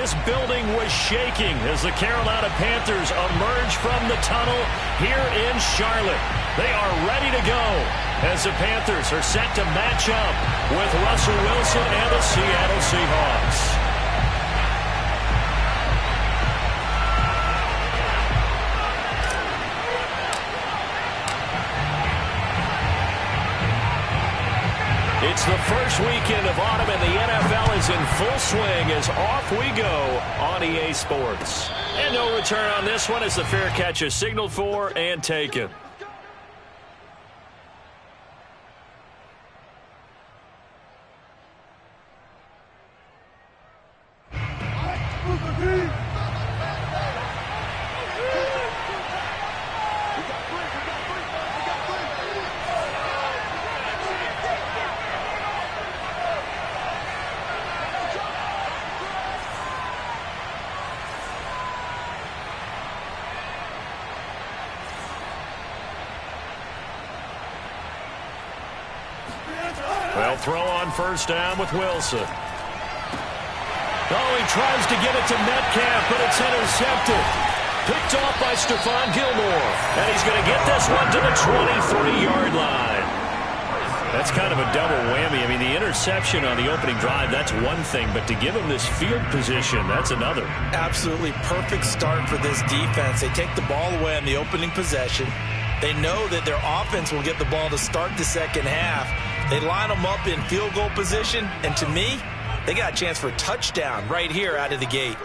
this building was shaking as the Carolina Panthers emerge from the tunnel here in Charlotte. They are ready to go as the Panthers are set to match up with Russell Wilson and the Seattle Seahawks. It's the first weekend of autumn, and the NFL is in full swing as off we go on EA Sports. And no return on this one as the fair catch is signaled for and taken. Well, throw on first down with Wilson. Oh, he tries to get it to Metcalf, but it's intercepted. Picked off by Stephon Gilmore. And he's going to get this one to the 23-yard line. That's kind of a double whammy. I mean, the interception on the opening drive, that's one thing. But to give him this field position, that's another. Absolutely perfect start for this defense. They take the ball away on the opening possession. They know that their offense will get the ball to start the second half. They line them up in field goal position, and to me, they got a chance for a touchdown right here out of the gate.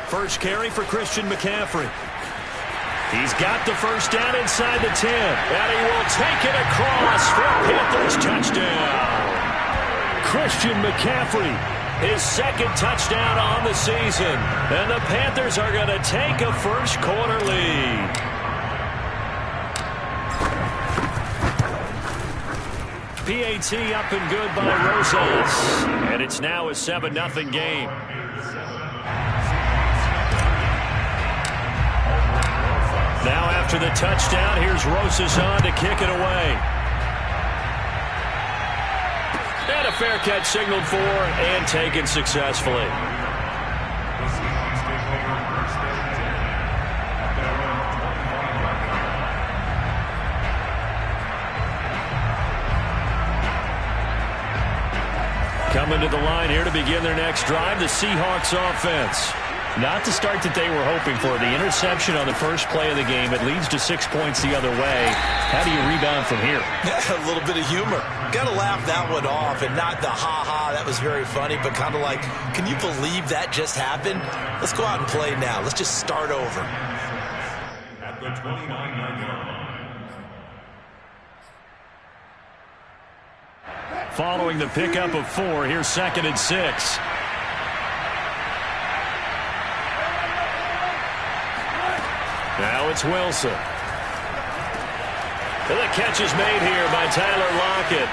First carry for Christian McCaffrey. He's got the first down inside the 10, and he will take it across for a Panthers touchdown. Christian McCaffrey, his second touchdown on the season, and the Panthers are going to take a first quarter lead. PAT up and good by Rosas. And it's now a 7-0 game. Now after the touchdown, here's Rosas on to kick it away. And a fair catch signaled for and taken successfully. Coming to the line here to begin their next drive, the Seahawks offense. Not the start that they were hoping for. The interception on the first play of the game, it leads to 6 points the other way. How do you rebound from here? A little bit of humor. Got to laugh that one off, and not the ha-ha, that was very funny, but kind of like, can you believe that just happened? Let's go out and play now. Let's just start over. At the 29-yard line. Following the pickup of 4, here's 2nd and 6. Now it's Wilson. And the catch is made here by Tyler Lockett.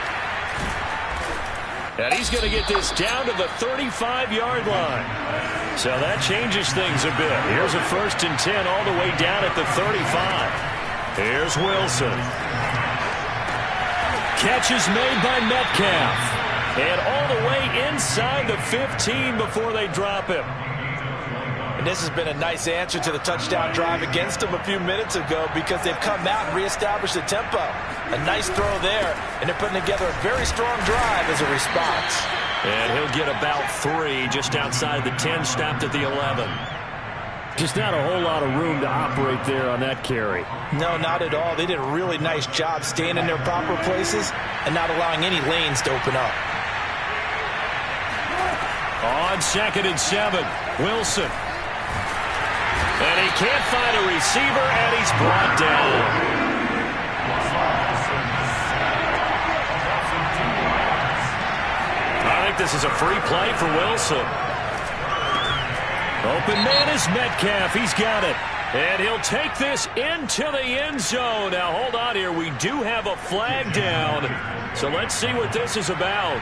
And he's going to get this down to the 35-yard line. So that changes things a bit. Here's a 1st and 10 all the way down at the 35. Here's Wilson. Catch is made by Metcalf. And all the way inside the 15 before they drop him. And this has been a nice answer to the touchdown drive against them a few minutes ago because they've come out and reestablished the tempo. A nice throw there, and they're putting together a very strong drive as a response. And he'll get about 3 just outside the 10, stopped at the 11. Just not a whole lot of room to operate there on that carry. No, not at all. They did a really nice job staying in their proper places and not allowing any lanes to open up. On 2nd and 7, Wilson. And he can't find a receiver, and he's brought down. I think this is a free play for Wilson. Open man is Metcalf. He's got it. And he'll take this into the end zone. Now, hold on here. We do have a flag down. So let's see what this is about.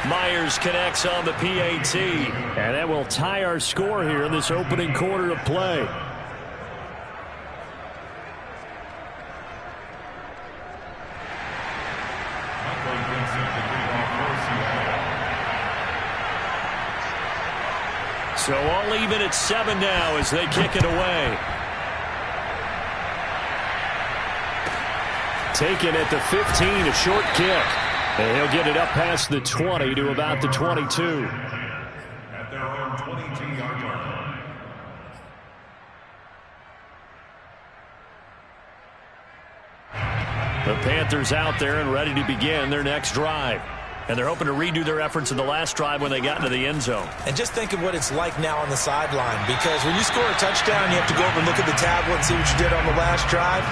Myers connects on the PAT. And that will tie our score here in this opening quarter of play. So all even at 7 now as they kick it away. Taken at the 15, a short kick. And he'll get it up past the 20 to about the 22. At their own 22-yard line. The Panthers out there and ready to begin their next drive. And they're hoping to redo their efforts in the last drive when they got into the end zone. And just think of what it's like now on the sideline, because when you score a touchdown, you have to go over and look at the tablet and see what you did on the last drive.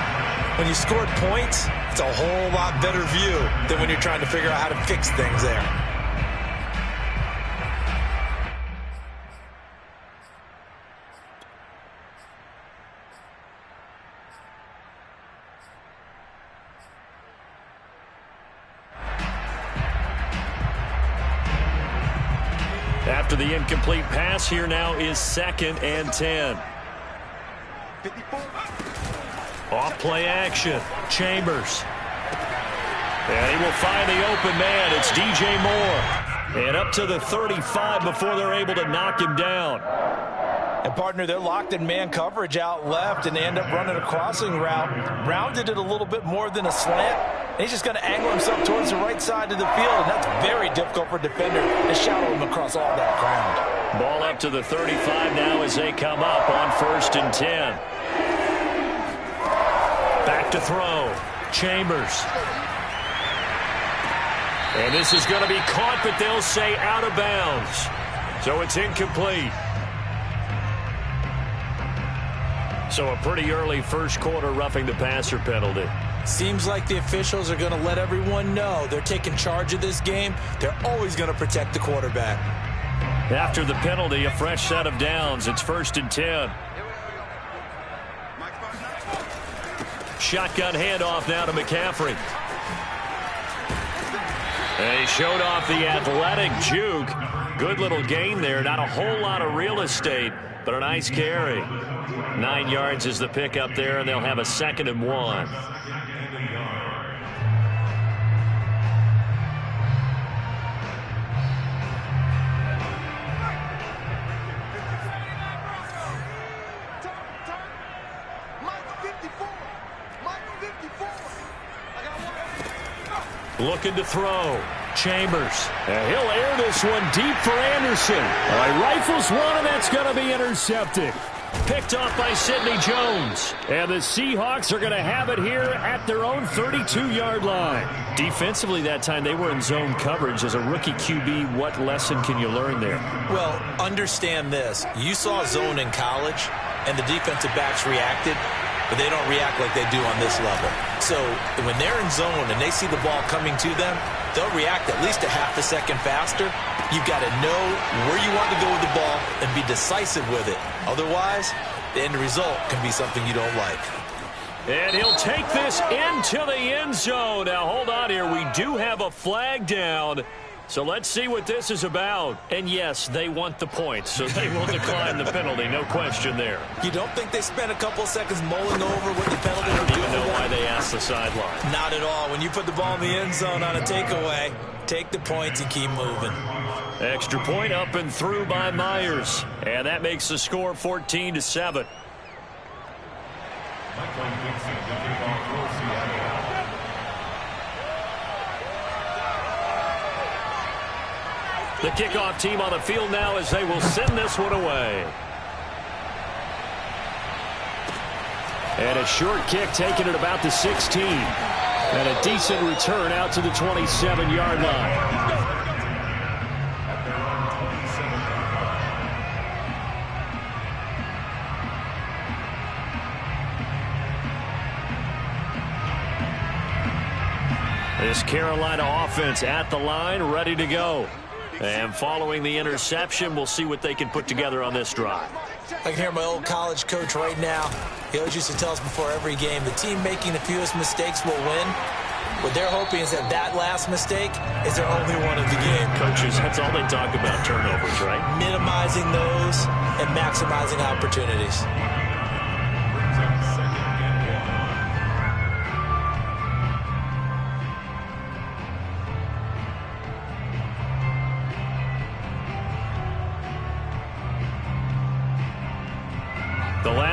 When you scored points, it's a whole lot better view than when you're trying to figure out how to fix things there. After the incomplete pass, here now is 2nd and 10. Off play action. Chambers. And he will find the open man. It's DJ Moore. And up to the 35 before they're able to knock him down. And partner, they're locked in man coverage out left, and they end up running a crossing route. Rounded it a little bit more than a slant. And he's just going to angle himself towards the right side of the field, and that's very difficult for a defender to shadow him across all that ground. Ball up to the 35 now as they come up on 1st and 10. Back to throw. Chambers. And this is going to be caught, but they'll say out of bounds. So it's incomplete. So a pretty early first quarter roughing the passer penalty. Seems like the officials are going to let everyone know they're taking charge of this game. They're always going to protect the quarterback. After the penalty, a fresh set of downs. It's 1st and 10. Shotgun handoff now to McCaffrey. And he showed off the athletic juke. Good little gain there. Not a whole lot of real estate, but a nice carry. 9 yards is the pickup there, and they'll have a 2nd and 1. Looking to throw. Chambers. And he'll air this one deep for Anderson. Rifles one, and that's going to be intercepted. Picked off by Sidney Jones. And the Seahawks are going to have it here at their own 32-yard line. Defensively that time, they were in zone coverage. As a rookie QB, what lesson can you learn there? Well, understand this. You saw zone in college, and the defensive backs reacted, but they don't react like they do on this level. So when they're in zone and they see the ball coming to them, they'll react at least a half a second faster. You've got to know where you want to go with the ball and be decisive with it. Otherwise, the end result can be something you don't like. And he'll take this into the end zone. Now, hold on here. We do have a flag down. So let's see what this is about. And yes, they want the points, so they will decline the penalty. No question there. You don't think they spent a couple of seconds mulling over what the penalty would do? I don't even know why they asked the sideline. Not at all. When you put the ball in the end zone on a takeaway, take the points and keep moving. Extra point up and through by Myers. And that makes the score 14-7. The kickoff team on the field now as they will send this one away. And a short kick taken at about the 16. And a decent return out to the 27-yard line. This Carolina offense at the line, ready to go. And following the interception, we'll see what they can put together on this drive. I can hear my old college coach right now. He always used to tell us before every game, the team making the fewest mistakes will win. What they're hoping is that that last mistake is their only one of the game. Coaches, that's all they talk about, turnovers, right? Minimizing those and maximizing opportunities.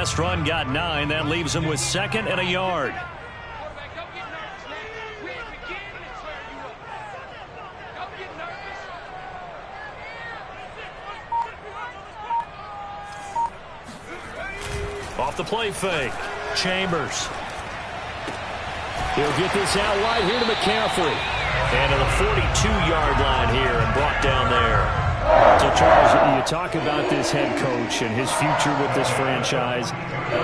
last run got 9. That leaves him with 2nd and a yard. Off the play fake. Chambers. He'll get this out wide here to McCaffrey. And to the 42-yard line here and brought down there. So, Charles, you talk about this head coach and his future with this franchise.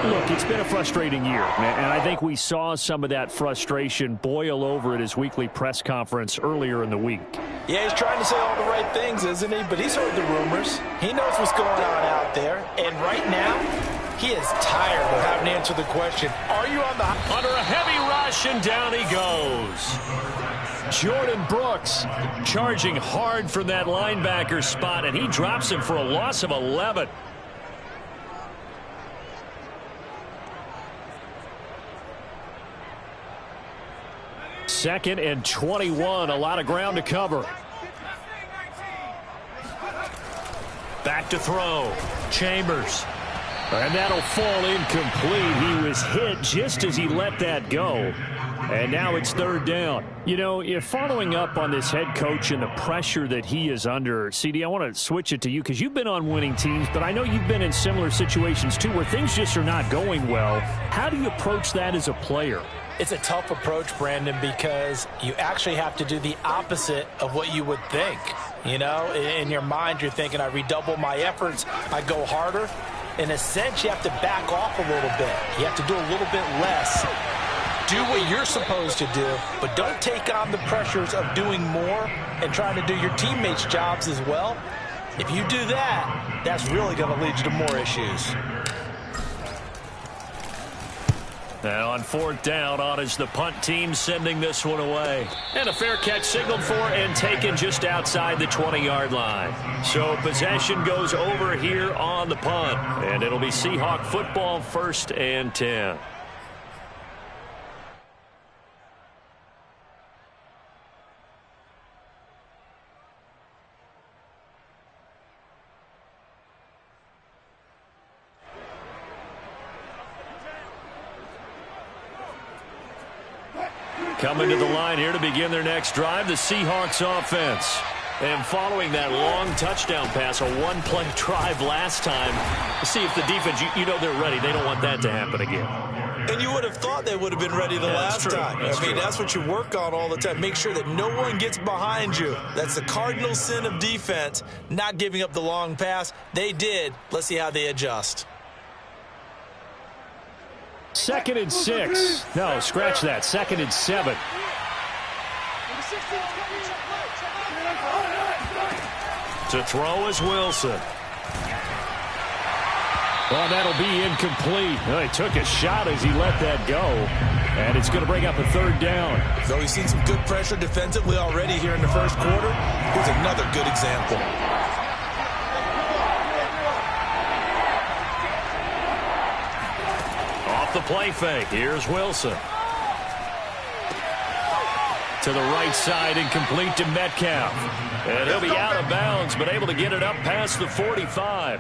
Look, it's been a frustrating year, and I think we saw some of that frustration boil over at his weekly press conference earlier in the week. Yeah, he's trying to say all the right things, isn't he? But he's heard the rumors. He knows what's going on out there. And right now, he is tired of having to answer the question, are you on the... Under a heavy rush, and down he goes. Jordan Brooks charging hard from that linebacker spot, and he drops him for a loss of 11. Second and 21, a lot of ground to cover. Back to throw. Chambers. And that'll fall incomplete. He was hit just as he let that go. And now it's 3rd down. You know, you're following up on this head coach and the pressure that he is under. CD, I want to switch it to you because you've been on winning teams, but I know you've been in similar situations too where things just are not going well. How do you approach that as a player? It's a tough approach, Brandon, because you actually have to do the opposite of what you would think. You know, in your mind, you're thinking, I redouble my efforts, I go harder. In a sense, you have to back off a little bit. You have to do a little bit less. Do what you're supposed to do, but don't take on the pressures of doing more and trying to do your teammates' jobs as well. If you do that, that's really going to lead you to more issues. Now on 4th down, on is the punt team sending this one away. And a fair catch signaled for and taken just outside the 20-yard line. So possession goes over here on the punt. And it'll be Seahawk football, 1st and 10. Coming to the line here to begin their next drive, the Seahawks offense. And following that long touchdown pass, a one-play drive last time, see if the defense, you know they're ready. They don't want that to happen again. And you would have thought they would have been ready the last time. I mean, that's what you work on all the time. Make sure that no one gets behind you. That's the cardinal sin of defense, not giving up the long pass. They did. Let's see how they adjust. 2nd and 6. No, scratch that. 2nd and 7. To throw is Wilson. Well, that'll be incomplete. Well, he took a shot as he let that go. And it's going to bring up a 3rd down. So we've seen some good pressure defensively already here in the first quarter. Here's another good example. The play fake. Here's Wilson. To the right side, incomplete to Metcalf. And he'll be out of bounds, but able to get it up past the 45.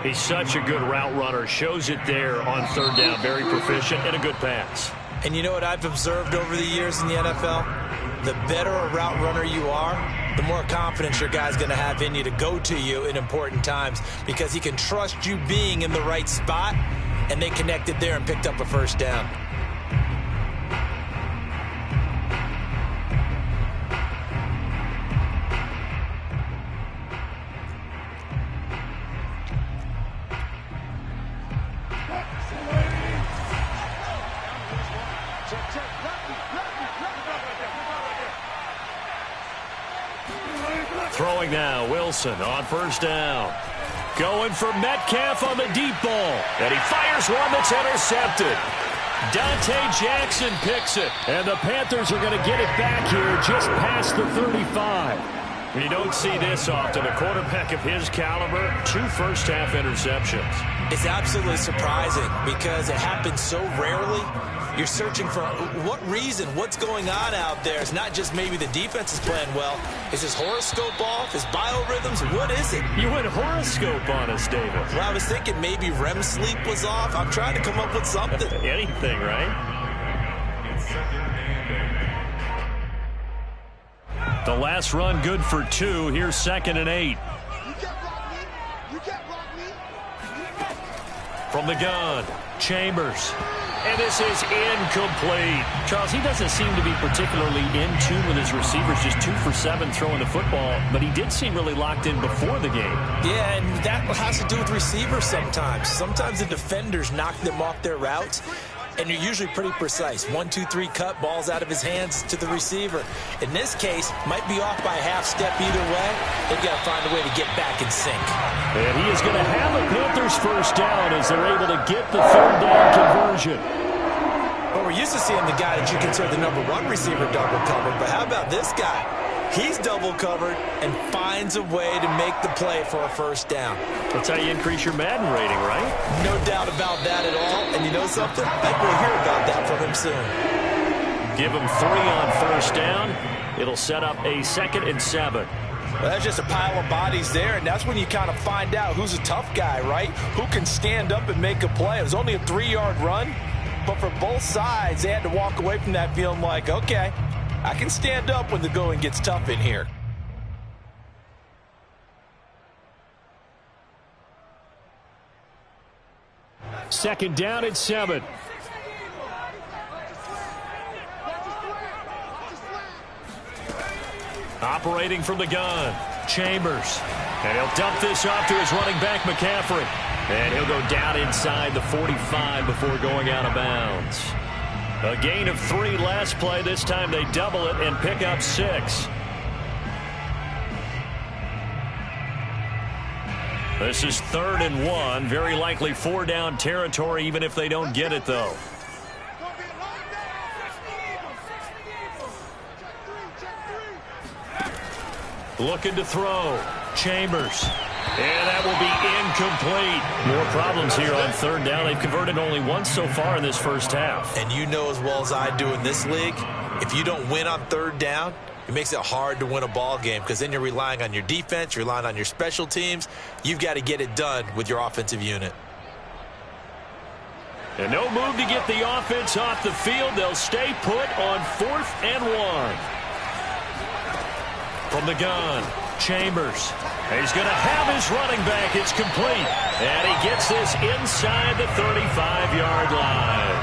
He's such a good route runner. Shows it there on 3rd down. Very proficient and a good pass. And you know what I've observed over the years in the NFL? The better a route runner you are, the more confidence your guy's going to have in you to go to you in important times because he can trust you being in the right spot. And they connected there and picked up a 1st down. Throwing now, Wilson on 1st down. Going for Metcalf on the deep ball. And he fires one that's intercepted. Dante Jackson picks it. And the Panthers are going to get it back here just past the 35. You don't see this often. A quarterback of his caliber, 2 first-half interceptions. It's absolutely surprising because it happens so rarely. You're searching for what reason, what's going on out there. It's not just maybe the defense is playing well. Is his horoscope off? His biorhythms? What is it? You went horoscope on us, David. Well, I was thinking maybe REM sleep was off. I'm trying to come up with something. Anything, right? The last run good for 2. Here's 2nd and 8. From the gun, Chambers. And this is incomplete. Charles, he doesn't seem to be particularly in tune with his receivers, just 2 for 7 throwing the football, but he did seem really locked in before the game. Yeah, and that has to do with receivers sometimes. Sometimes the defenders knock them off their routes, and you're usually pretty precise. 1, 2, 3 cut, balls out of his hands to the receiver. In this case, might be off by a half step either way. They've got to find a way to get back in sync. And he is going to have a Panthers first down as they're able to get the 3rd down conversion. But we're used to seeing the guy that you consider the #1 receiver double covered. But how about this guy? He's double covered and finds a way to make the play for a first down. That's how you increase your Madden rating, right? No doubt about that at all. And you know something? I think we'll hear about that from him soon. Give him 3 on first down. It'll set up a 2nd and 7. Well, that's just a pile of bodies there, and that's when you kind of find out who's a tough guy, right? Who can stand up and make a play. It was only a 3-yard run, but for both sides, they had to walk away from that feeling like, okay, I can stand up when the going gets tough in here. Second down at 7. Operating from the gun, Chambers. And he'll dump this off to his running back, McCaffrey. And he'll go down inside the 45 before going out of bounds. A gain of 3 last play. This time they double it and pick up 6. This is 3rd and 1. Very likely 4-down territory, even if they don't get it, though. Looking to throw. Chambers. And that will be incomplete. More problems here on 3rd down. They've converted only once so far in this first half. And you know as well as I do in this league, if you don't win on 3rd down, it makes it hard to win a ball game because then you're relying on your defense, you're relying on your special teams. You've got to get it done with your offensive unit. And no move to get the offense off the field. They'll stay put on 4th and 1. From the gun, Chambers. He's going to have his running back. It's complete. And he gets this inside the 35-yard line.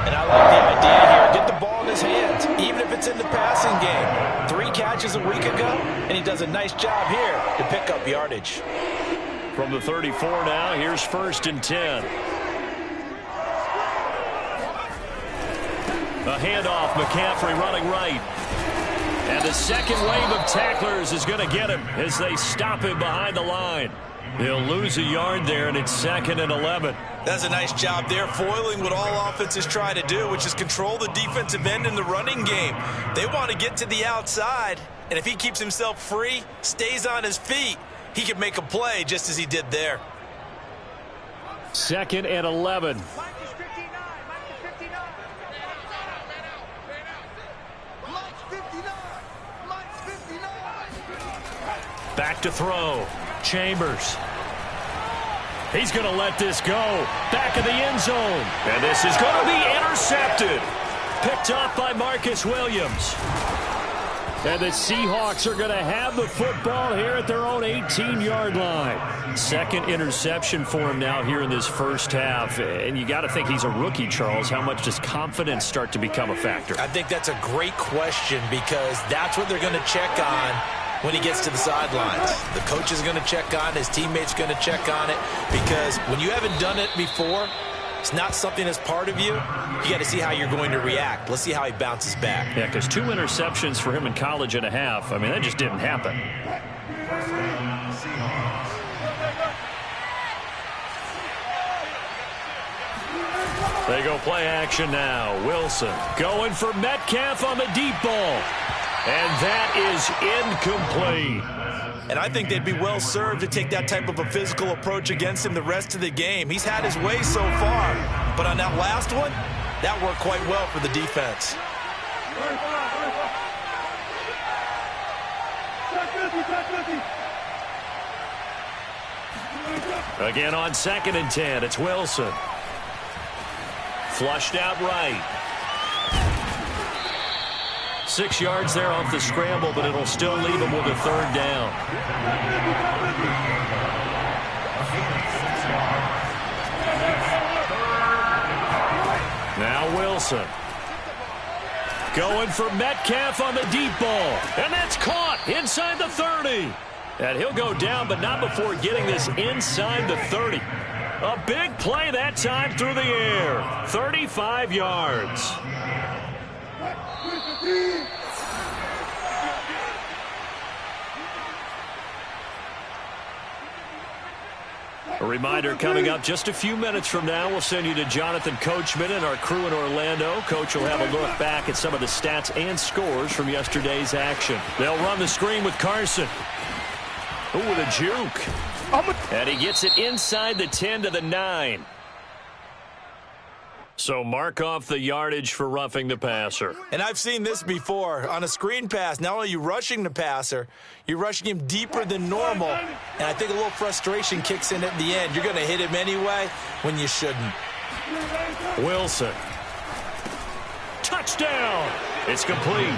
And I like the idea here. Get the ball in his hands, even if it's in the passing game. 3 catches a week ago, and he does a nice job here to pick up yardage. From the 34 now, here's 1st and 10. A handoff, McCaffrey running right. And the second wave of tacklers is going to get him as they stop him behind the line. He'll lose a yard there, and it's 2nd and 11. That's a nice job there, foiling what all offenses try to do, which is control the defensive end in the running game. They want to get to the outside, and if he keeps himself free, stays on his feet, he can make a play just as he did there. 2nd and 11. Back to throw. Chambers. He's going to let this go. Back of the end zone. And this is going to be intercepted. Picked off by Marcus Williams. And the Seahawks are going to have the football here at their own 18-yard line. 2nd interception for him now here in this first half. And you got to think he's a rookie, Charles. How much does confidence start to become a factor? I think that's a great question because that's what they're going to check on when he gets to the sidelines. The coach is going to check on it. His teammates going to check on it because when you haven't done it before, it's not something that's part of you. You got to see how you're going to react. Let's see how he bounces back. Yeah, because 2 interceptions for him in college and a half. I mean, that just didn't happen. They go play action now. Wilson going for Metcalf on the deep ball. And that is incomplete. And I think they'd be well served to take that type of a physical approach against him the rest of the game. He's had his way so far, but on that last one, that worked quite well for the defense. Again on 2nd and 10, it's Wilson. Flushed out right. 6 yards there off the scramble, but it'll still leave him with a 3rd down. Now Wilson. Going for Metcalf on the deep ball. And that's caught inside the 30. And he'll go down, but not before getting this inside the 30. A big play that time through the air. 35 yards. A reminder, coming up just a few minutes from now, we'll send you to Jonathan Coachman and our crew in Orlando. Coach will have a look back at some of the stats and scores from yesterday's action. They'll run the screen with Carson. Ooh, with a juke. And he gets it inside the 10 to the 9. So mark off the yardage for roughing the passer. And I've seen this before. On a screen pass, not only are you rushing the passer, you're rushing him deeper than normal. And I think a little frustration kicks in at the end. You're going to hit him anyway when you shouldn't. Wilson. Touchdown. It's complete.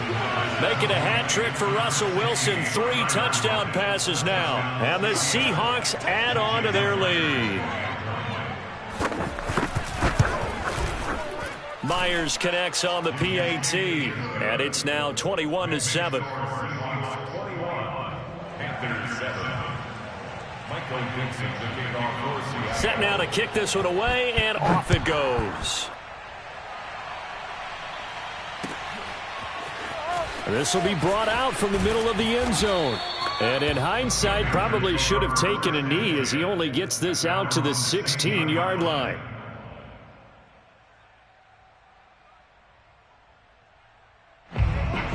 Making a hat trick for Russell Wilson. 3 touchdown passes now. And the Seahawks add on to their lead. Myers connects on the PAT, and it's now 21-7. Set now to kick this one away, and off it goes. This will be brought out from the middle of the end zone. And in hindsight, probably should have taken a knee as he only gets this out to the 16-yard line.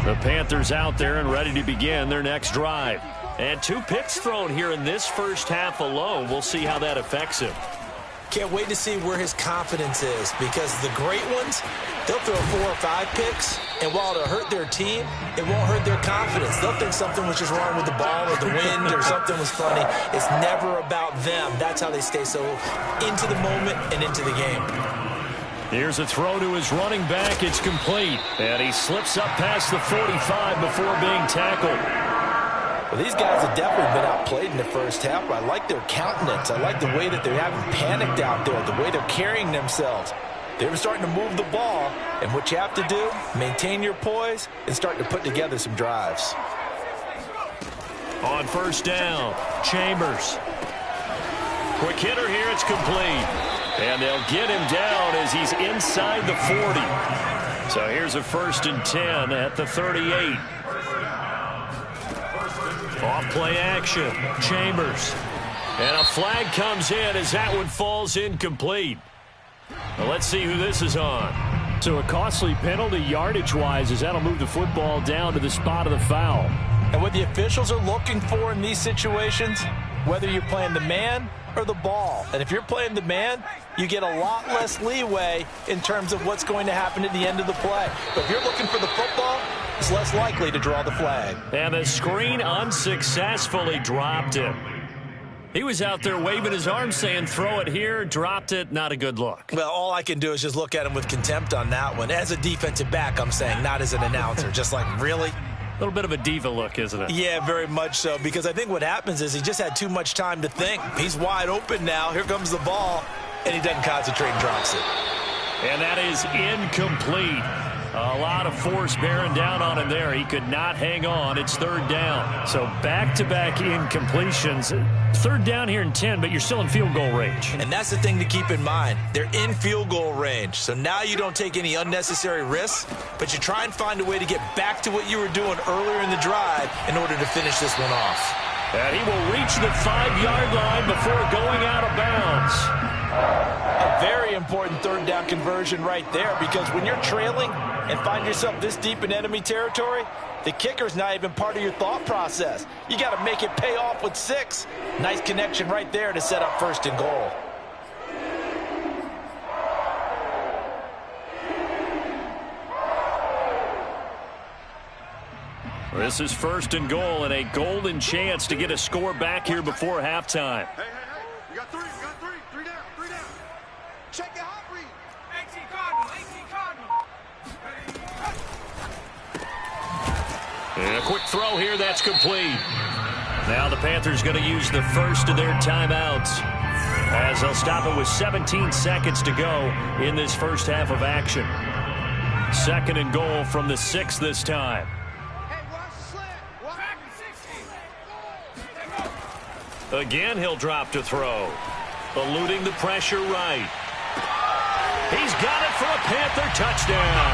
The Panthers out there and ready to begin their next drive. And 2 picks thrown here in this first half alone. We'll see how that affects him. Can't wait to see where his confidence is, because the great ones, they'll throw 4 or 5 picks, and while it'll hurt their team, it won't hurt their confidence. They'll think something was just wrong with the ball or the wind or something was funny. It's never about them. That's how they stay so into the moment and into the game. Here's a throw to his running back. It's complete. And he slips up past the 45 before being tackled. Well, these guys have definitely been outplayed in the first half, but I like their countenance. I like the way that they haven't panicked out there, the way they're carrying themselves. They're starting to move the ball, and what you have to do, maintain your poise and start to put together some drives. On first down, Chambers. Quick hitter here, it's complete. And they'll get him down as he's inside the 40. So here's a 1st and 10 at the 38. Off play action, Chambers. And a flag comes in as that one falls incomplete. Well, let's see who this is on. So a costly penalty yardage-wise as that'll move the football down to the spot of the foul. And what the officials are looking for in these situations, whether you're playing the man or the ball. And if you're playing the man, you get a lot less leeway in terms of what's going to happen at the end of the play. But if you're looking for the football, it's less likely to draw the flag. And the screen unsuccessfully dropped it. He was out there waving his arm saying, throw it here, dropped it, not a good look. Well, all I can do is just look at him with contempt on that one. As a defensive back, I'm saying, not as an announcer. Just like, really? A little bit of a diva look, isn't it? Yeah, very much so, because I think what happens is he just had too much time to think. He's wide open now. Here comes the ball, and he doesn't concentrate and drops it. And that is incomplete. A lot of force bearing down on him there. He could not hang on. It's 3rd down. So back-to-back incompletions. 3rd down here in 10, but you're still in field goal range. And that's the thing to keep in mind. They're in field goal range. So now you don't take any unnecessary risks, but you try and find a way to get back to what you were doing earlier in the drive in order to finish this one off. And he will reach the 5-yard line before going out of bounds. A very important 3rd down conversion right there, because when you're trailing, and find yourself this deep in enemy territory, the kicker's not even part of your thought process. You got to make it pay off with 6. Nice connection right there to set up 1st and goal. This is 1st and goal and a golden chance to get a score back here before halftime. Hey. You got 3. Three down. Check your hot read. 18 Cardinal. And a quick throw here, that's complete. Now the Panthers going to use the first of their timeouts as they'll stop it with 17 seconds to go in this first half of action. 2nd and goal from the 6 this time. Again, he'll drop to throw. Eluding the pressure right. He's got it for a Panther touchdown.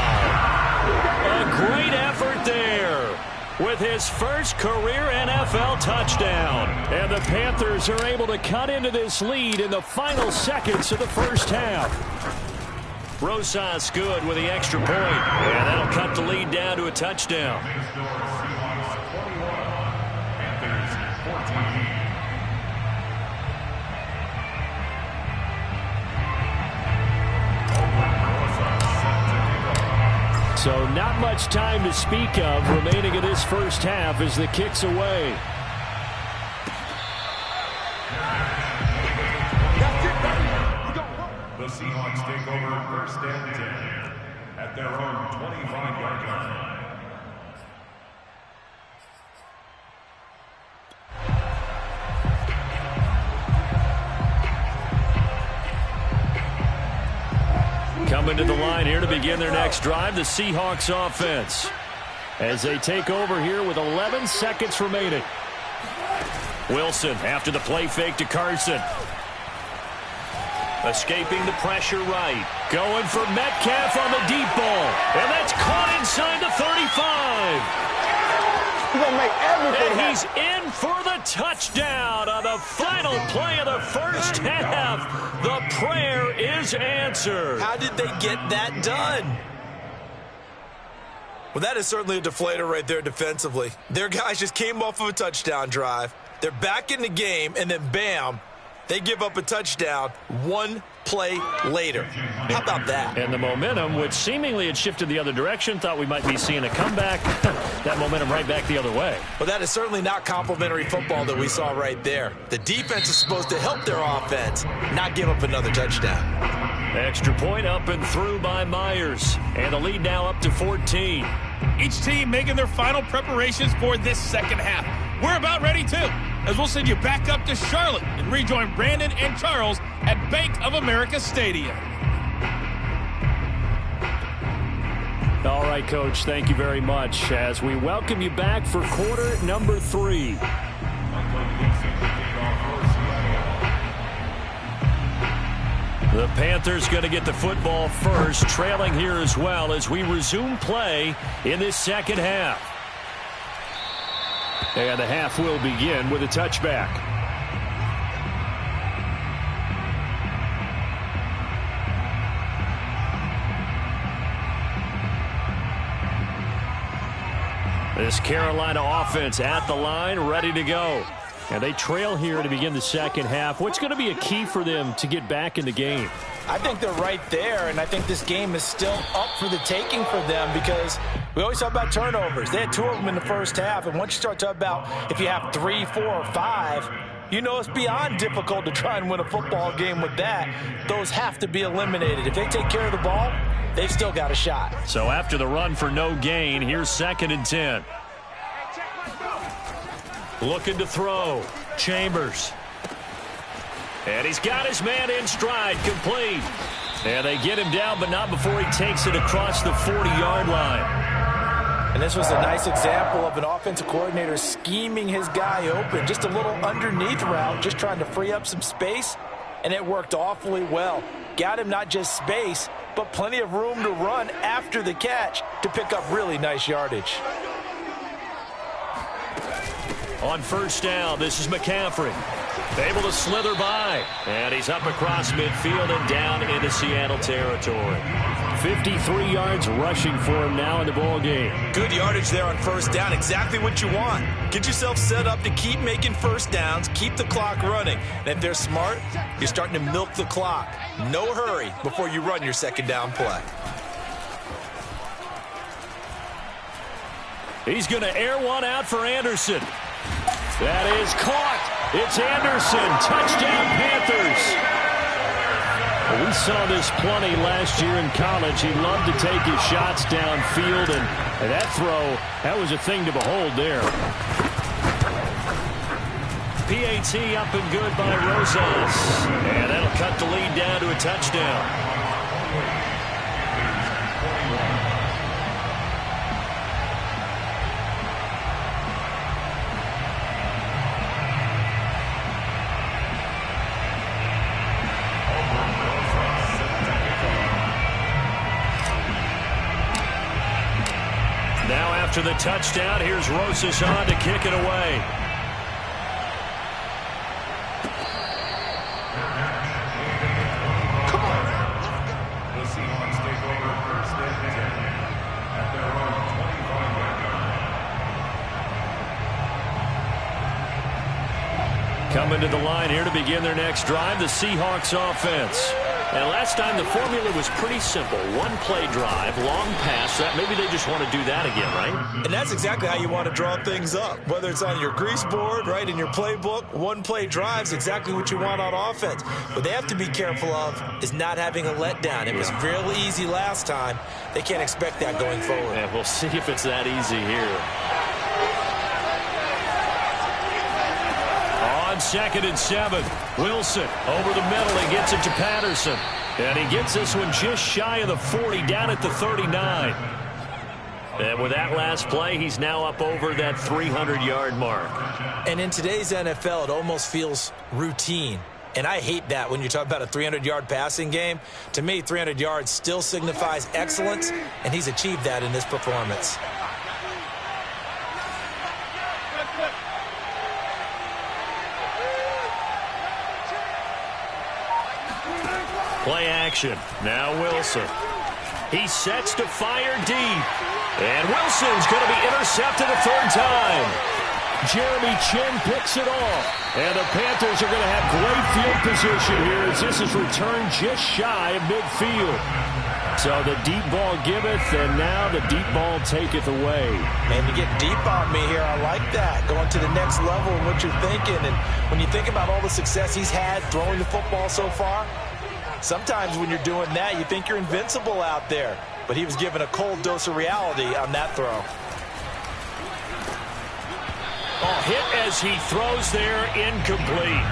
A great effort there with his first career NFL touchdown. And the Panthers are able to cut into this lead in the final seconds of the first half. Rosas good with the extra point. And that'll cut the lead down to a touchdown. So not much time to speak of remaining in this first half as the kick's away. The Seahawks take over 1st and 10 at their own 25-yard line. Coming to the line here to begin their next drive, the Seahawks offense. As they take over here with 11 seconds remaining. Wilson after the play fake to Carson. Escaping the pressure right. Going for Metcalf on the deep ball. And that's caught inside the 35. He's going to make everything And he's in for the touchdown on the final play of the first half. The prayer is answered. How did they get that done? Well, that is certainly a deflator right there defensively. Their guys just came off of a touchdown drive. They're back in the game, and then bam, they give up a touchdown 1 play later. How about that? And the momentum, which seemingly had shifted the other direction, thought we might be seeing a comeback. That momentum right back the other way. Well, that is certainly not complimentary football that we saw right there. The defense is supposed to help their offense, not give up another touchdown. Extra point up and through by Myers. And the lead now up to 14. Each team making their final preparations for this second half. We're about ready, too, as we'll send you back up to Charlotte and rejoin Brandon and Charles at Bank of America Stadium. All right, Coach, thank you very much as we welcome you back for quarter number 3. The Panthers going to get the football first, trailing here as well as we resume play in this second half. And the half will begin with a touchback. This Carolina offense at the line, ready to go. And they trail here to begin the second half. What's going to be a key for them to get back in the game? I think they're right there, and I think this game is still up for the taking for them because we always talk about turnovers. They had 2 of them in the first half, and once you start talking about if you have 3, 4, or 5, you know it's beyond difficult to try and win a football game with that. Those have to be eliminated. If they take care of the ball, they've still got a shot. So after the run for no gain, here's 2nd and 10. Looking to throw. Chambers. And he's got his man in stride, complete. And they get him down, but not before he takes it across the 40-yard line. And this was a nice example of an offensive coordinator scheming his guy open. Just a little underneath route, just trying to free up some space, and it worked awfully well. Got him not just space, but plenty of room to run after the catch to pick up really nice yardage. On first down, this is McCaffrey. Able to slither by. And he's up across midfield and down into Seattle territory. 53 yards rushing for him now in the ball game. Good yardage there on first down. Exactly what you want. Get yourself set up to keep making first downs, keep the clock running. And if they're smart, you're starting to milk the clock. No hurry before you run your second down play. He's going to air one out for Anderson. That is caught. It's Anderson. Touchdown, Panthers. Well, we saw this plenty last year in college. He loved to take his shots downfield, and that throw, that was a thing to behold there. PAT up and good by Rosas. And that'll cut the lead down to a touchdown. Now after the touchdown, here's Rosas on to kick it away. The Seahawks take over first and 10 at their own 25-yard line. Coming to the line here to begin their next drive, the Seahawks offense. And last time the formula was pretty simple. One-play drive, long pass. Maybe they just want to do that again, right? And that's exactly how you want to draw things up. Whether it's on your grease board, right, in your playbook, one-play drive's exactly what you want on offense. What they have to be careful of is not having a letdown. It was real easy last time. They can't expect that going forward. Yeah, we'll see if it's that easy here. On 2nd and 7, Wilson over the middle and gets it to Patterson. And he gets this one just shy of the 40, down at the 39. And with that last play, he's now up over that 300-yard mark. And in today's NFL, it almost feels routine. And I hate that when you talk about a 300-yard passing game. To me, 300 yards still signifies excellence, and he's achieved that in this performance. Play action. Now Wilson. He sets to fire deep. And Wilson's going to be intercepted a third time. Jeremy Chin picks it off. And the Panthers are going to have great field position here as this is returned just shy of midfield. So the deep ball giveth, and now the deep ball taketh away. And you get deep on me here. I like that. Going to the next level in what you're thinking. And when you think about all the success he's had throwing the football so far, sometimes when you're doing that, you think you're invincible out there. But he was given a cold dose of reality on that throw. Oh, hit as he throws there, incomplete.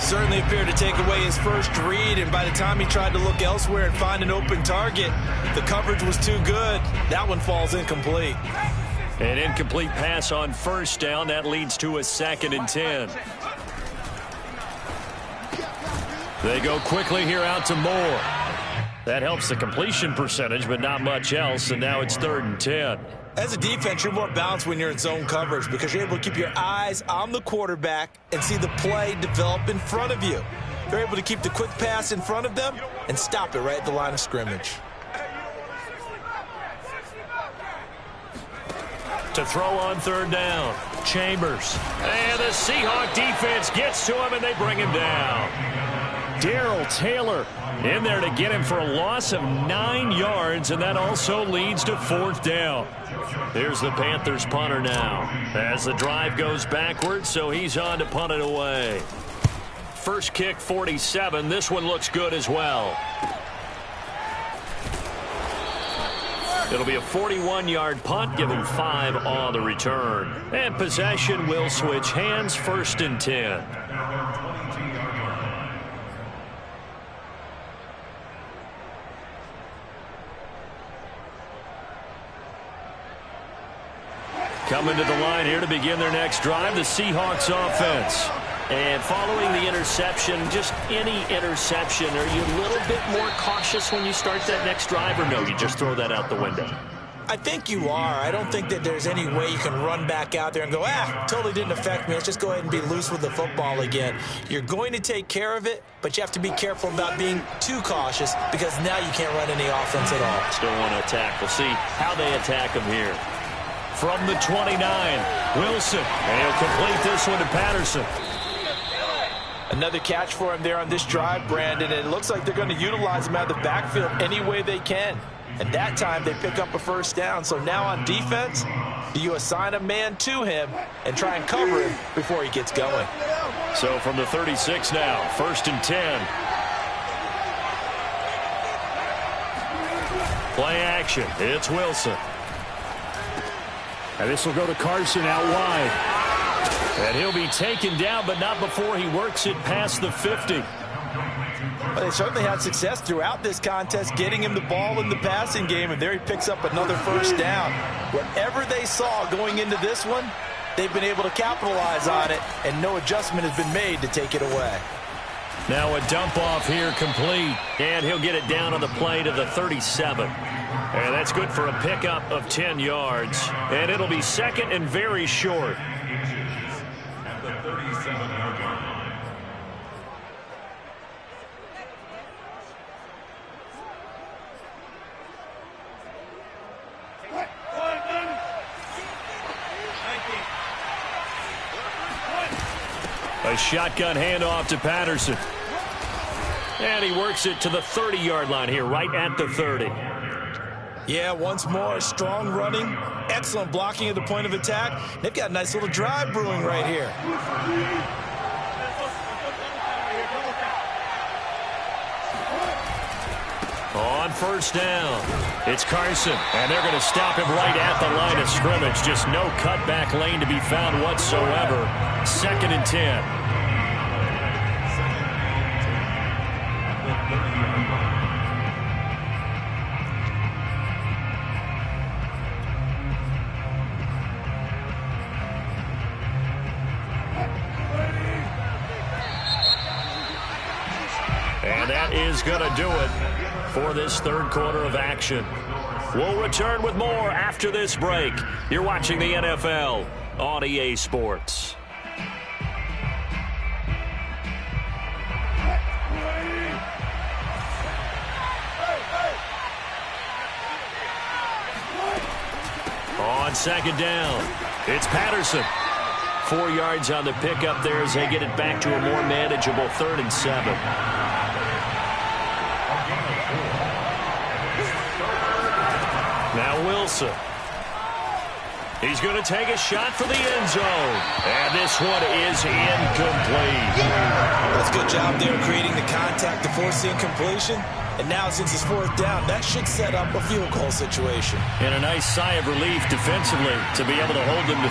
Certainly appeared to take away his first read, and by the time he tried to look elsewhere and find an open target, the coverage was too good. That one falls incomplete. An incomplete pass on first down. That leads to a 2nd and 10. They go quickly here out to Moore. That helps the completion percentage, but not much else, and now it's 3rd and 10. As a defense, you're more balanced when you're in zone coverage because you're able to keep your eyes on the quarterback and see the play develop in front of you. They're able to keep the quick pass in front of them and stop it right at the line of scrimmage. To throw on 3rd down, Chambers. And the Seahawk defense gets to him, and they bring him down. Darrell Taylor in there to get him for a loss of 9 yards, and that also leads to 4th down. There's the Panthers punter now as the drive goes backwards, so he's on to punt it away. First kick, 47. This one looks good as well. It'll be a 41-yard punt, giving 5 on the return. And possession will switch hands, 1st and 10. Coming to the line here to begin their next drive, the Seahawks offense. And following the interception, just any interception, are you a little bit more cautious when you start that next drive, or no, you just throw that out the window? I think you are. I don't think that there's any way you can run back out there and go, totally didn't affect me. Let's just go ahead and be loose with the football again. You're going to take care of it, but you have to be careful about being too cautious because now you can't run any offense at all. Still want to attack. We'll see how they attack him here. From the 29, Wilson. And he'll complete this one to Patterson. Another catch for him there on this drive, Brandon, and it looks like they're going to utilize him out of the backfield any way they can. And that time they pick up a first down. So now on defense, do you assign a man to him and try and cover him before he gets going? So from the 36 now, 1st and 10. Play action. It's Wilson. And this will go to Carson out wide. And he'll be taken down, but not before he works it past the 50. Well, they certainly had success throughout this contest, getting him the ball in the passing game, and there he picks up another first down. Whatever they saw going into this one, they've been able to capitalize on it, and no adjustment has been made to take it away. Now a dump off here complete, and he'll get it down on the play to the 37. And that's good for a pickup of 10 yards, and it'll be second and very short. At the 37-yard line. A shotgun handoff to Patterson. And he works it to the 30-yard line here, right at the 30. Yeah, once more, strong running, excellent blocking at the point of attack. They've got a nice little drive brewing right here. On first down, it's Carson, and they're going to stop him right at the line of scrimmage. Just no cutback lane to be found whatsoever. 2nd and 10. And that is going to do it for this third quarter of action. We'll return with more after this break. You're watching the NFL on EA Sports. On second down, it's Patterson. 4 yards on the pickup there as they get it back to a more manageable 3rd and 7. Now Wilson. He's going to take a shot for the end zone. And this one is incomplete. That's a good job there creating the contact to force the incompletion. And now since it's 4th down, that should set up a field goal situation. And a nice sigh of relief defensively to be able to hold them to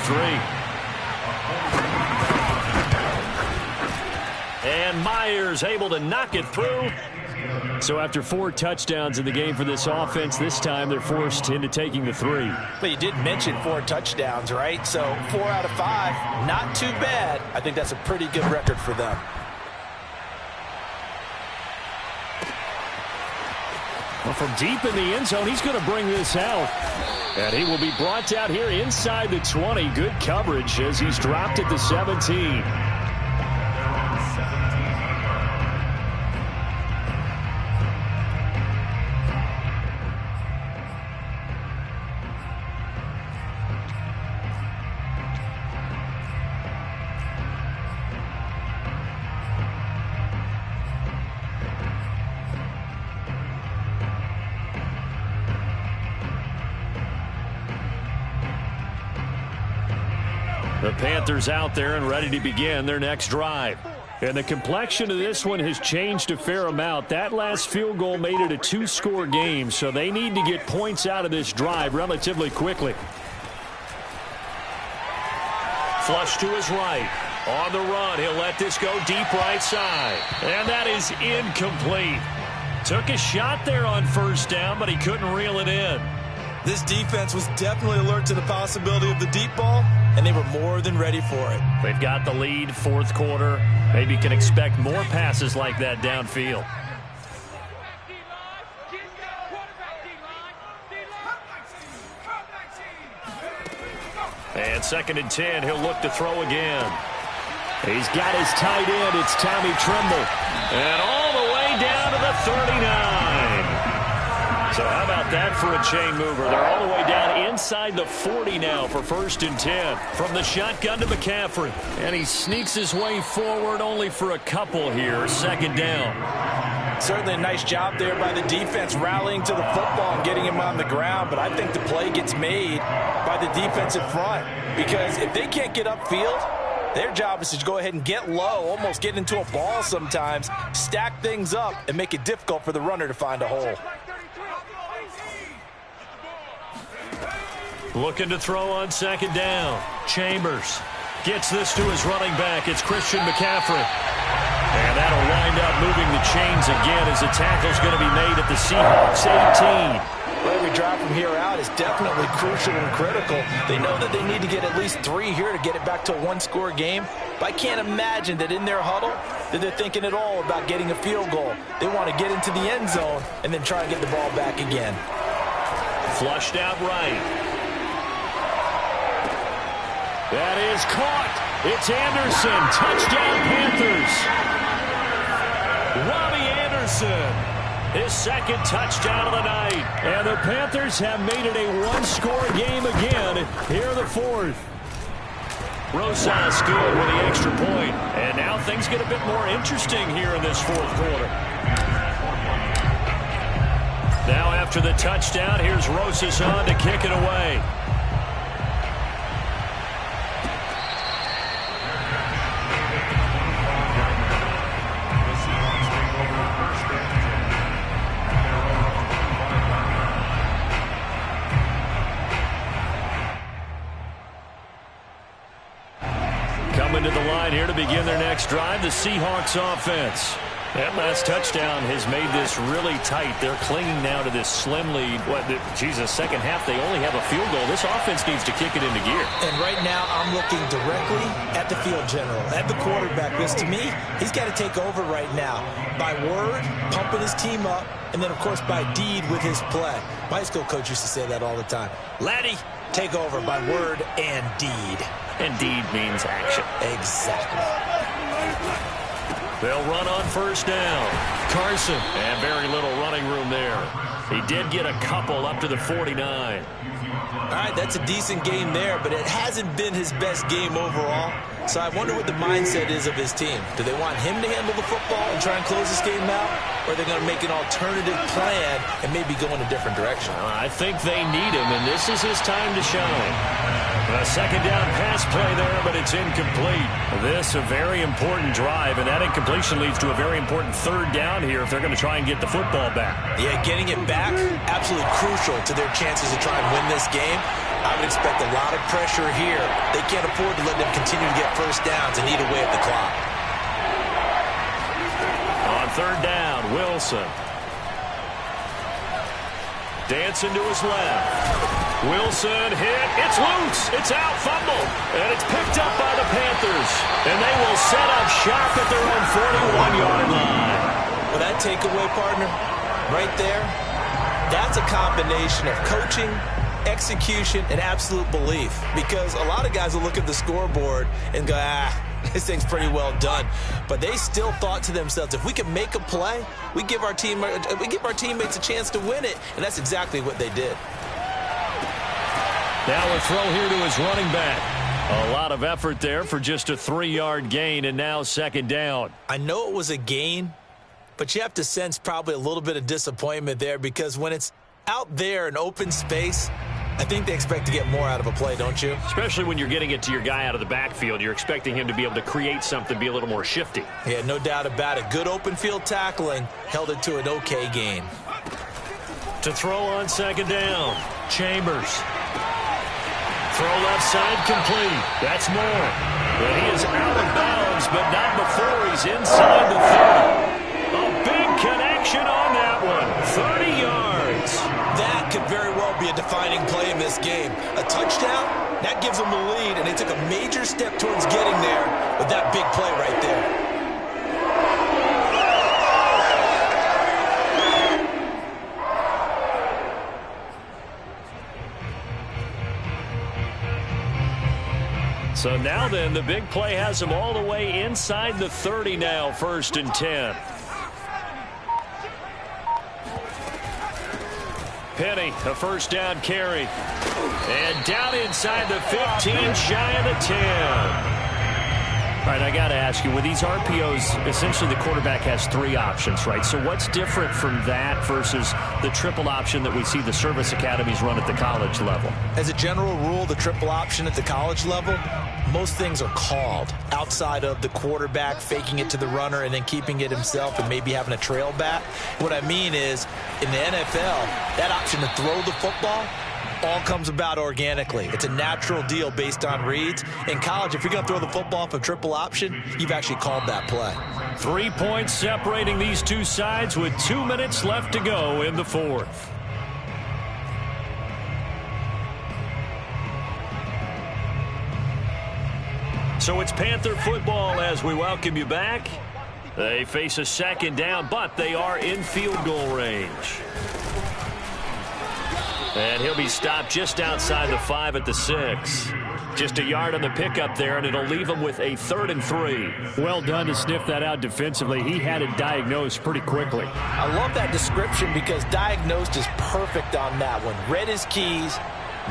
3. And Myers able to knock it through. So after 4 touchdowns in the game for this offense, this time they're forced into taking the 3. But you did mention 4 touchdowns, right? So 4 out of 5, not too bad. I think that's a pretty good record for them. Well, from deep in the end zone, he's going to bring this out. And he will be brought out here inside the 20. Good coverage as he's dropped at the 17. The Panthers out there and ready to begin their next drive. And the complexion of this one has changed a fair amount. That last field goal made it a 2-score game, so they need to get points out of this drive relatively quickly. Flush to his right. On the run, he'll let this go deep right side. And that is incomplete. Took a shot there on first down, but he couldn't reel it in. This defense was definitely alert to the possibility of the deep ball, and they were more than ready for it. They've got the lead, 4th quarter. Maybe can expect more passes like that downfield. And 2nd and 10, he'll look to throw again. He's got his tight end. It's Tommy Tremble. And all the way down to the 39. So how about that for a chain mover? They're all the way down inside the 40 now for 1st and 10. From the shotgun to McCaffrey. And he sneaks his way forward only for a couple here. 2nd down. Certainly a nice job there by the defense rallying to the football and getting him on the ground. But I think the play gets made by the defensive front. Because if they can't get upfield, their job is to go ahead and get low, almost get into a ball sometimes, stack things up, and make it difficult for the runner to find a hole. Looking to throw on 2nd down. Chambers gets this to his running back. It's Christian McCaffrey. And that'll wind up moving the chains again as the tackle's going to be made at the Seahawks 18. Well, every drive from here out is definitely crucial and critical. They know that they need to get at least 3 here to get it back to a one-score game. But I can't imagine that in their huddle that they're thinking at all about getting a field goal. They want to get into the end zone and then try and get the ball back again. Flushed out right. That is caught. It's Anderson. Touchdown, Panthers. Robbie Anderson. His 2nd touchdown of the night. And the Panthers have made it a one-score game again here in the 4th. Rosas good with the extra point. And now things get a bit more interesting here in this 4th quarter. Now after the touchdown, here's Rosas on to kick it away. Coming to the line here to begin their next drive, the Seahawks offense. That last touchdown has made this really tight. They're clinging now to this slim lead. Second half, they only have a field goal. This offense needs to kick it into gear. And right now, I'm looking directly at the field general, at the quarterback. Because to me, he's got to take over right now. By word, pumping his team up, and then, of course, by deed with his play. My high school coach used to say that all the time. Laddie, take over by word and deed. And deed means action. Exactly. They'll run on 1st down. Carson. And very little running room there. He did get a couple up to the 49. All right, that's a decent game there, but it hasn't been his best game overall. So I wonder what the mindset is of his team. Do they want him to handle the football and try and close this game out? Or are they going to make an alternative plan and maybe go in a different direction? I think they need him, and this is his time to shine. A 2nd down pass play there, but it's incomplete. This a very important drive, and that incompletion leads to a very important 3rd down here if they're going to try and get the football back. Yeah, getting it back, absolutely crucial to their chances to try and win this game. I would expect a lot of pressure here. They can't afford to let them continue to get 1st downs and eat away at the clock. On 3rd down, Wilson. Dancing to his left. Wilson hit. It's loose. It's out. Fumble. And it's picked up by the Panthers. And they will set up shop at their own 41-yard line. Well, that takeaway, partner, right there, that's a combination of coaching, execution, and absolute belief. Because a lot of guys will look at the scoreboard and go, this thing's pretty well done. But they still thought to themselves, if we can make a play, we give our teammates a chance to win it. And that's exactly what they did. Now a throw here to his running back. A lot of effort there for just a 3-yard gain, and now 2nd down. I know it was a gain, but you have to sense probably a little bit of disappointment there because when it's out there in open space, I think they expect to get more out of a play, don't you? Especially when you're getting it to your guy out of the backfield. You're expecting him to be able to create something, be a little more shifty. Yeah, no doubt about it. Good open field tackling held it to an okay gain. To throw on 2nd down, Chambers. Throw left side complete. That's more. But he is out of bounds, but not before he's inside the 30. A big connection on that one. 30 yards. That could very well be a defining play in this game. A touchdown, that gives them the lead, and they took a major step towards getting there with that big play right there. So now then, the big play has them all the way inside the 30 now, 1st and 10. Penny, a first down carry. And down inside the 15, shy of the 10. All right, I got to ask you, with these RPOs, essentially the quarterback has 3 options, right? So what's different from that versus the triple option that we see the service academies run at the college level? As a general rule, the triple option at the college level, most things are called outside of the quarterback faking it to the runner and then keeping it himself and maybe having a trail back. What I mean is, in the NFL, that option to throw the football all comes about organically. It's a natural deal based on reads. In college, if you're going to throw the football off a triple option, you've actually called that play. 3 points separating these two sides with 2 minutes left to go in the 4th. So it's Panther football as we welcome you back. They face a second down, but they are in field goal range. And he'll be stopped just outside the 5 at the 6. Just a yard on the pickup there, and it'll leave him with a 3rd and 3. Well done to sniff that out defensively. He had it diagnosed pretty quickly. I love that description because diagnosed is perfect on that one. Read his keys,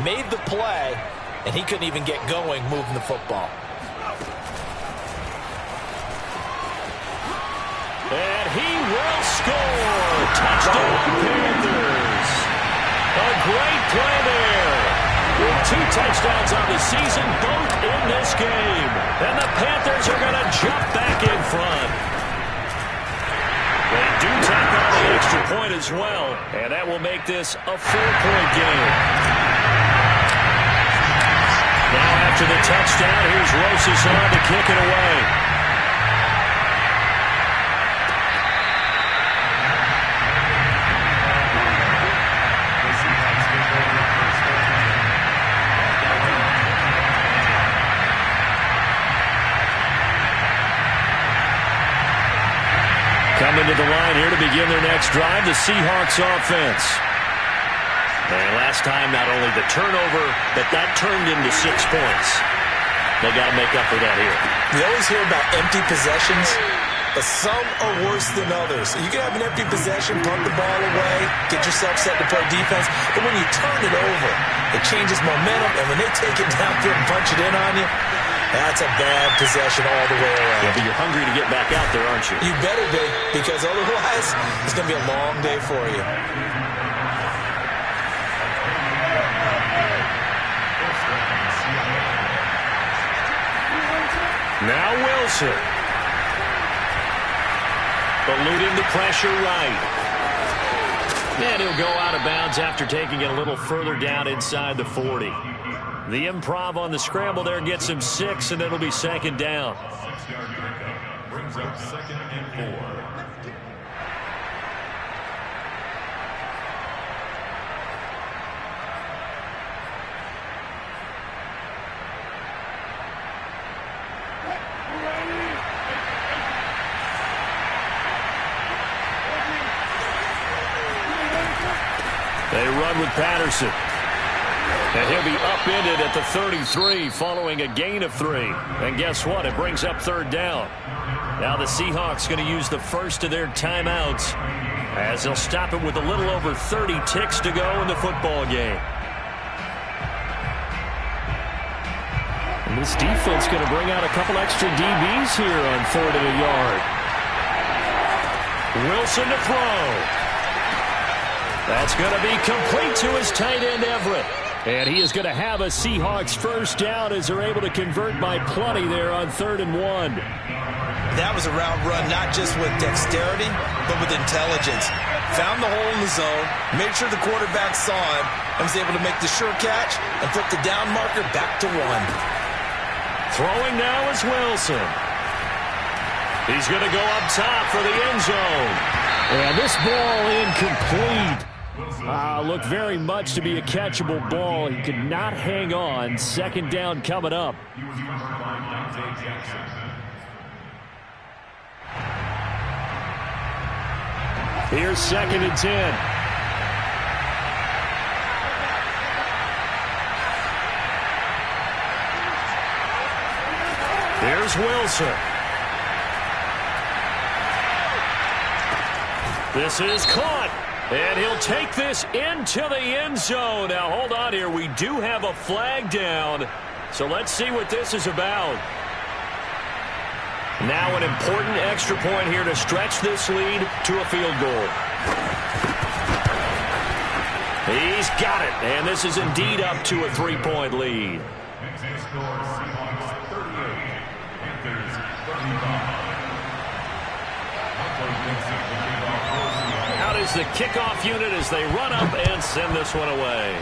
made the play, and he couldn't even get going moving the football. And he will score. Touchdown, Panthers. A great play there. With 2 touchdowns on the season, both in this game. And the Panthers are going to jump back in front. They do tack on the extra point as well. And that will make this a 4-point game. Now after the touchdown, here's Rosas on to kick it away. Coming to the line here to begin their next drive, the Seahawks offense. And last time, not only the turnover, but that turned into 6 points. They got to make up for that here. We always hear about empty possessions, but some are worse than others. You can have an empty possession, punt the ball away, get yourself set to play defense, but when you turn it over, it changes momentum, and when they take it downfield and punch it in on you, that's a bad possession all the way around. Yeah, but you're hungry to get back out there, aren't you? You better be, because otherwise it's going to be a long day for you. Now Wilson. Eluding the pressure right. And he'll go out of bounds after taking it a little further down inside the 40. The improv on the scramble there gets him 6, and it'll be 2nd down. 6-yard pickup brings up 2nd and 4. They run with Patterson. And he'll be upended at the 33 following a gain of 3. And guess what? It brings up 3rd down. Now the Seahawks going to use the first of their timeouts as they'll stop it with a little over 30 ticks to go in the football game. And this defense going to bring out a couple extra DBs here on 3rd and a yard. Wilson to throw. That's going to be complete to his tight end, Everett. And he is going to have a Seahawks first down as they're able to convert by plenty there on 3rd and 1. That was a route run not just with dexterity, but with intelligence. Found the hole in the zone, made sure the quarterback saw him, and was able to make the sure catch and flip the down marker back to 1. Throwing now is Wilson. He's going to go up top for the end zone. And this ball incomplete. Looked very much to be a catchable ball. He could not hang on. 2nd down coming up. He was covered by Dante Jackson. Here's 2nd and 10. Here's Wilson. This is caught. And he'll take this into the end zone. Now, hold on here. We do have a flag down. So let's see what this is about. Now an important extra point here to stretch this lead to a field goal. He's got it. And this is indeed up to a 3-point lead. Out is the kickoff unit as they run up and send this one away.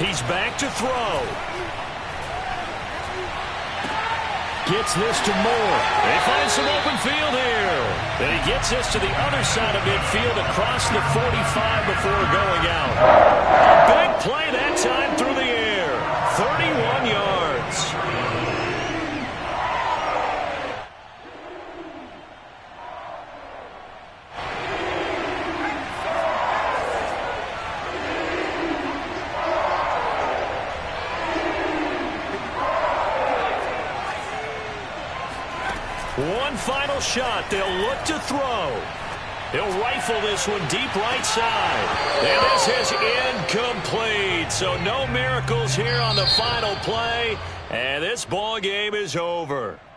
He's back to throw. Gets this to Moore. They find some open field here. And he gets this to the other side of midfield across the 45 before going out. A big play that time through the air. 31 yards. One final shot. They'll look to throw. He'll rifle this one deep right side. And this is incomplete. So no miracles here on the final play. And this ball game is over.